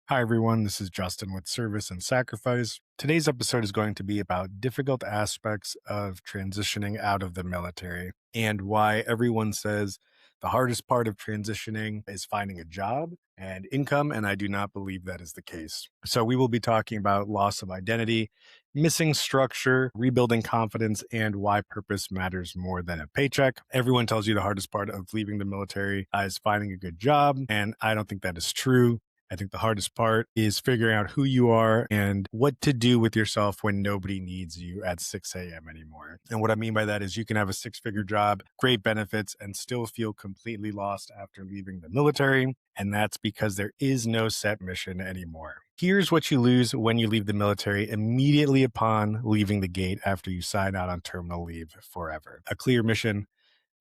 Hi, everyone. This is Justin with Service and Sacrifice. Today's episode is going to be about difficult aspects of transitioning out of the military and why everyone says the hardest part of transitioning is finding a job and income. And I do not believe that is the case. So, we will be talking about loss of identity, missing structure, rebuilding confidence, and why purpose matters more than a paycheck. Everyone tells you the hardest part of leaving the military is finding a good job. And I don't think that is true. I think the hardest part is figuring out who you are and what to do with yourself when nobody needs you at 6 a.m. anymore. And what I mean by that is you can have a six-figure job, great benefits, and still feel completely lost after leaving the military. And that's because there is no set mission anymore. Here's what you lose when you leave the military immediately upon leaving the gate after you sign out on terminal leave forever. A clear mission,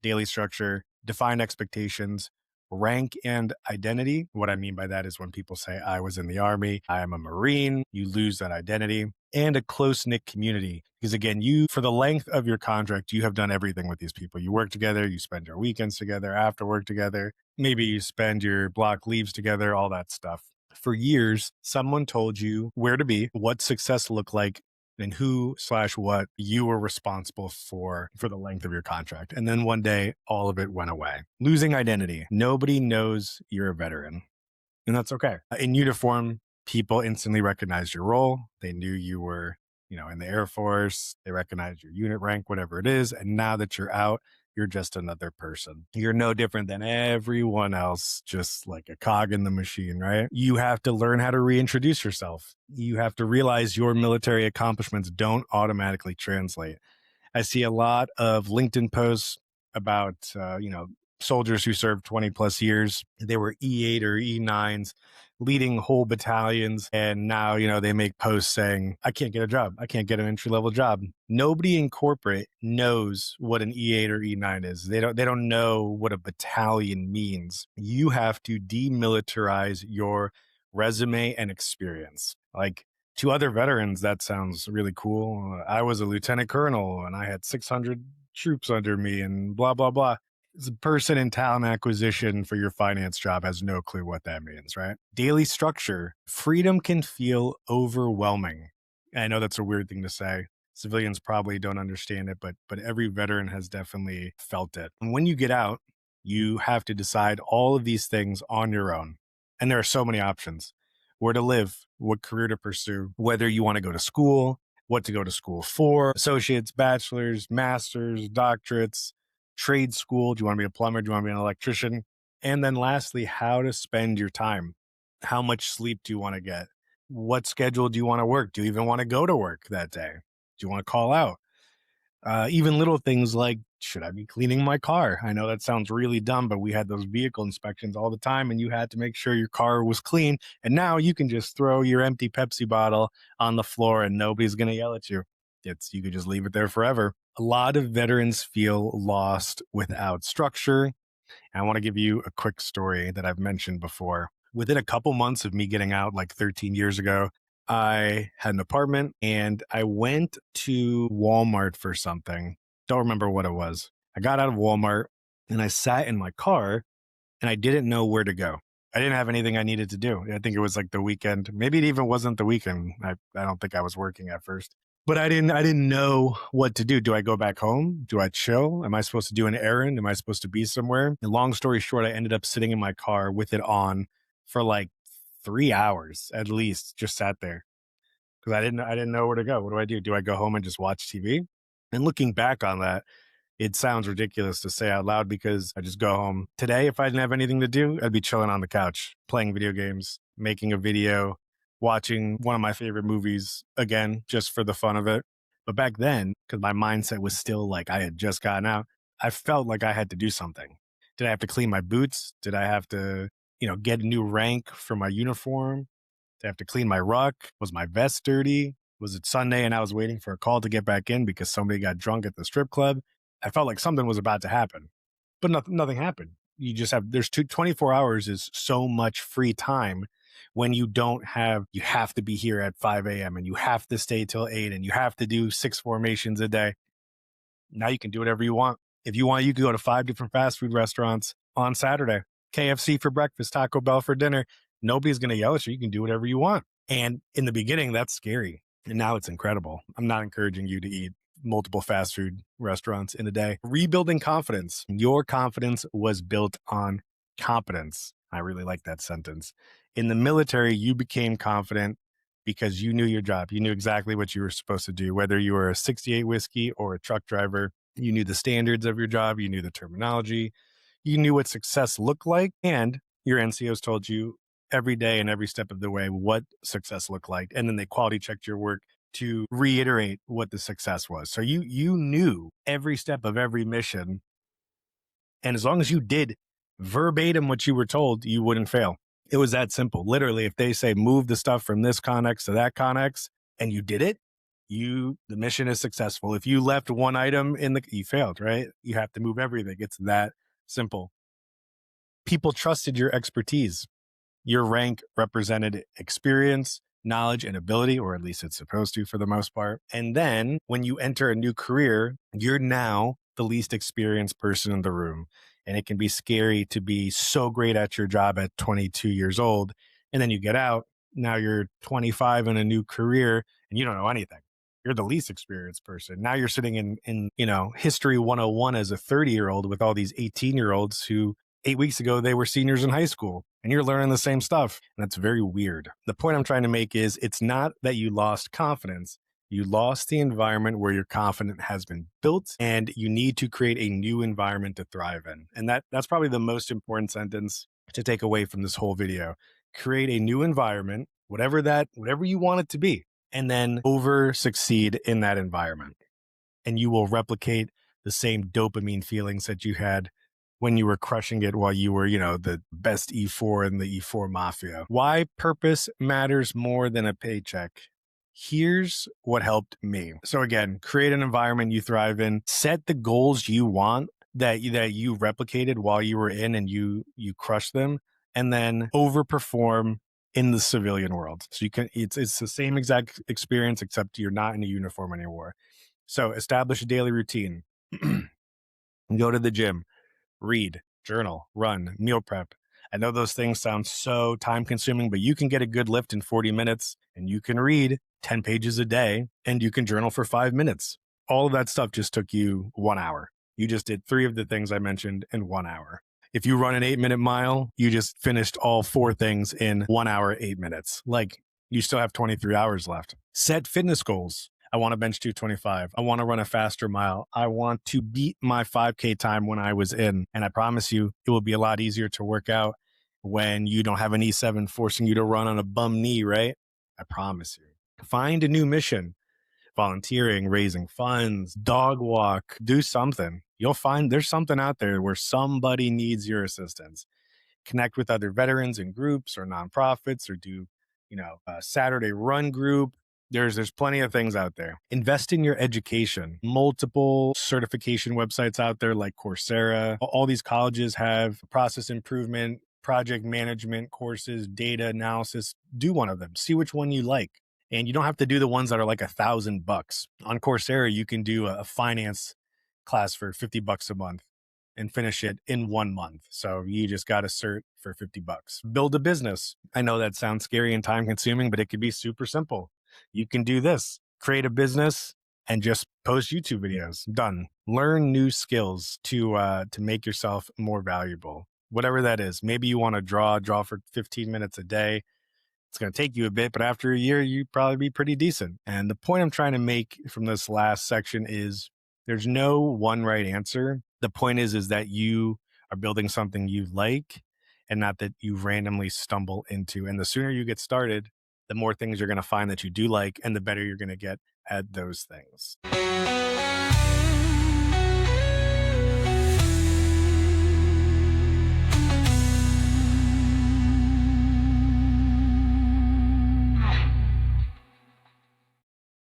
daily structure, defined expectations, rank and identity. What I mean by that is when people say, I was in the Army, I am a Marine, you lose that identity, and a close knit community. Because again, for the length of your contract, you have done everything with these people. You work together, you spend your weekends together, after work together, maybe you spend your block leaves together, all that stuff. For years, someone told you where to be, what success looked like, and who/what you were responsible for the length of your contract. And then one day, all of it went away. Losing identity. Nobody knows you're a veteran, and that's okay. In uniform, people instantly recognized your role. They knew you were, in the Air Force. They recognized your unit rank, whatever it is. And now that you're out, you're just another person. You're no different than everyone else, just like a cog in the machine, right? You have to learn how to reintroduce yourself. You have to realize your military accomplishments don't automatically translate. I see a lot of LinkedIn posts about, soldiers who served 20 plus years. They were E8 or E9s leading whole battalions. And now, they make posts saying, I can't get a job. I can't get an entry level job. Nobody in corporate knows what an E8 or E9 is. They don't know what a battalion means. You have to demilitarize your resume and experience. Like, to other veterans, that sounds really cool. I was a lieutenant colonel and I had 600 troops under me and blah, blah, blah. The person in talent acquisition for your finance job has no clue what that means, right? Daily structure. Freedom can feel overwhelming. I know that's a weird thing to say. Civilians probably don't understand it, but every veteran has definitely felt it. And when you get out, you have to decide all of these things on your own. And there are so many options. Where to live, what career to pursue, whether you want to go to school, what to go to school for, associates, bachelors, masters, doctorates, trade school. Do you want to be a plumber? Do you want to be an electrician? And then lastly, how to spend your time. How much sleep do you want to get? What schedule do you want to work? Do you even want to go to work that day? Do you want to call out? Even little things like, should I be cleaning my car? I know that sounds really dumb, but we had those vehicle inspections all the time and you had to make sure your car was clean. And now you can just throw your empty Pepsi bottle on the floor and nobody's going to yell at you. You could just leave it there forever. A lot of veterans feel lost without structure. And I want to give you a quick story that I've mentioned before. Within a couple months of me getting out, like 13 years ago, I had an apartment and I went to Walmart for something. Don't remember what it was. I got out of Walmart and I sat in my car and I didn't know where to go. I didn't have anything I needed to do. I think it was like the weekend. Maybe it even wasn't the weekend. I don't think I was working at first. But I didn't know what to do. Do I go back home? Do I chill? Am I supposed to do an errand? Am I supposed to be somewhere? And long story short, I ended up sitting in my car with it on for like 3 hours at least, just sat there because I didn't know where to go. What do I do? Do I go home and just watch TV? And looking back on that, it sounds ridiculous to say out loud because I just go home. Today, if I didn't have anything to do, I'd be chilling on the couch, playing video games, making a video, watching one of my favorite movies again, just for the fun of it. But back then, because my mindset was still like I had just gotten out, I felt like I had to do something. Did I have to clean my boots? Did I have to, get a new rank for my uniform? Did I have to clean my ruck? Was my vest dirty? Was it Sunday and I was waiting for a call to get back in because somebody got drunk at the strip club? I felt like something was about to happen, but nothing happened. You just have, 24 hours is so much free time when you have to be here at 5 a.m. and you have to stay till 8 and you have to do 6 formations a day. Now you can do whatever you want. If you want, you can go to 5 different fast food restaurants on Saturday. KFC for breakfast, Taco Bell for dinner. Nobody's going to yell at you. You can do whatever you want. And in the beginning, that's scary. And now it's incredible. I'm not encouraging you to eat multiple fast food restaurants in a day. Rebuilding confidence. Your confidence was built on competence. I really like that sentence. In the military, you became confident because you knew your job. You knew exactly what you were supposed to do, whether you were a 68 whiskey or a truck driver. You knew the standards of your job. You knew the terminology. You knew what success looked like. And your NCOs told you every day and every step of the way what success looked like. And then they quality checked your work to reiterate what the success was. So you knew every step of every mission. And as long as you did verbatim what you were told, you wouldn't fail. It was that simple. Literally, if they say move the stuff from this connex to that connex and you did it, the mission is successful. If you left one item you failed, right? You have to move everything. It's that simple. People trusted your expertise. Your rank represented experience, knowledge, and ability, or at least it's supposed to for the most part. And then when you enter a new career, you're now the least experienced person in the room. And it can be scary to be so great at your job at 22 years old. And then you get out, now you're 25 in a new career and you don't know anything. You're the least experienced person. Now you're sitting in history 101 as a 30-year-old with all these 18-year-olds who 8 weeks ago, they were seniors in high school and you're learning the same stuff. And that's very weird. The point I'm trying to make is it's not that you lost confidence. You lost the environment where your confidence has been built, and you need to create a new environment to thrive in. And that's probably the most important sentence to take away from this whole video. Create a new environment, whatever you want it to be, and then over succeed in that environment. And you will replicate the same dopamine feelings that you had when you were crushing it while you were, the best E4 in the E4 mafia. Why purpose matters more than a paycheck. Here's what helped me. So again, create an environment you thrive in, set the goals you want that you replicated while you were in and you crush them, and then overperform in the civilian world. So it's the same exact experience, except you're not in a uniform anymore. So establish a daily routine. Go to the gym, read, journal, run, meal prep. I know those things sound so time consuming, but you can get a good lift in 40 minutes and you can read 10 pages a day and you can journal for 5 minutes. All of that stuff just took you 1 hour. You just did 3 of the things I mentioned in 1 hour. If you run an 8-minute mile, you just finished all 4 things in 1 hour, 8 minutes. Like, you still have 23 hours left. Set fitness goals. I want to bench 225. I want to run a faster mile. I want to beat my 5K time when I was in. And I promise you, it will be a lot easier to work out when you don't have an E7 forcing you to run on a bum knee, right? I promise you. Find a new mission. Volunteering, raising funds, dog walk, do something. You'll find there's something out there where somebody needs your assistance. Connect with other veterans in groups or nonprofits, or do, a Saturday run group. There's plenty of things out there. Invest in your education. Multiple certification websites out there like Coursera. All these colleges have process improvement, project management courses, data analysis. Do one of them. See which one you like. And you don't have to do the ones that are like $1,000. On Coursera, you can do a finance class for $50 a month and finish it in 1 month. So you just got a cert for $50. Build a business. I know that sounds scary and time consuming, but it could be super simple. You can do this. Create a business and just post YouTube videos. Done. Learn new skills to make yourself more valuable. Whatever that is. Maybe you want to draw for 15 minutes a day. It's going to take you a bit, but after a year, you'd probably be pretty decent. And the point I'm trying to make from this last section is there's no one right answer. The point is that you are building something you like and not that you randomly stumble into. And the sooner you get started, the more things you're going to find that you do like and the better you're going to get at those things.